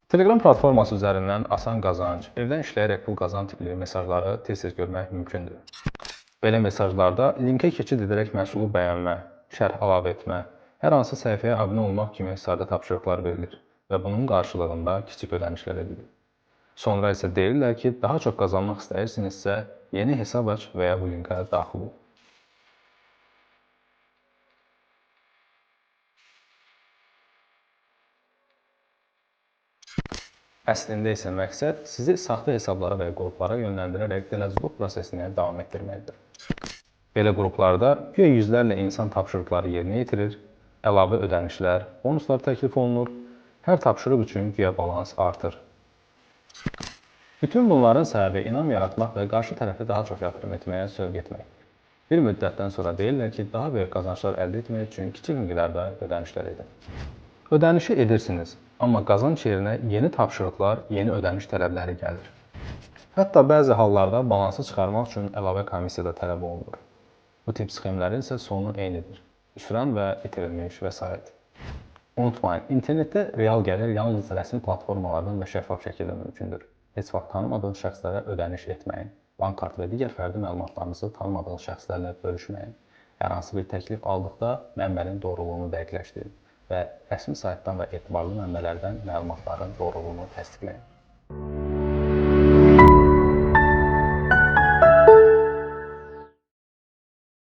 Telegram platforması üzərindən asan qazanc, evdən işləyərək pul qazan tipli mesajları tez-tez görmək mümkündür. Belə mesajlarda linkə keçid edərək məhsulu bəyənmə, şərh əlavə etmə, hər hansı səhifəyə abunə olmaq kimi sadə tapşırıqlar verilir və bunun qarşılığında kiçik ödənişlər edilir. Sonra isə deyirlər ki, daha çox qazanmaq istəyirsinizsə, yeni hesab aç və ya bu linkə daxil ol. Əslində isə məqsəd sizi saxta hesablara və qruplara yönləndirərək dələduzluq prosesini davam etdirməkdir. Belə qruplarda güya yüzlərlə insan tapşırıqları yerinə yetirir, əlavə ödənişlər, bonuslar təklif olunur, hər tapşırıq üçün güya balans artır. Bütün bunların səbəbi inam yaratmaq və qarşı tərəfə daha çox yatırım etməyə sövq etmək. Bir müddətdən sonra deyirlər ki, daha böyük qazanclar əldə etmək üçün kiçik miqdarda ödənişlər edin. Ödənişi edirsiniz, amma qazanc yerinə yeni tapşırıqlar, yeni ödəniş tələbləri gəlir. Hətta bəzi hallarda balansı çıxarmaq üçün əlavə komissiya da tələb olunur. Bu tip sxemlərin isə sonu eynidir. Hüsran və itirilmiş vəsait. Unutmayın, internetdə real gəlir yalnız rəsmi platformalardan və şəffaf şəkildə mümkündür. Heç vaxt tanımadığınız şəxslərə ödəniş etməyin. Bank kartı və digər fərdi məlumatlarınızı tanımadığınız şəxslərlə bölüşməyin. Hər hansı bir təklif aldıqda mənbənin doğruluğunu dəqiqləşdirin və rəsmi saytdan və etibarlı mənbələrdən məlumatların doğruluğunu təsdiqləyin.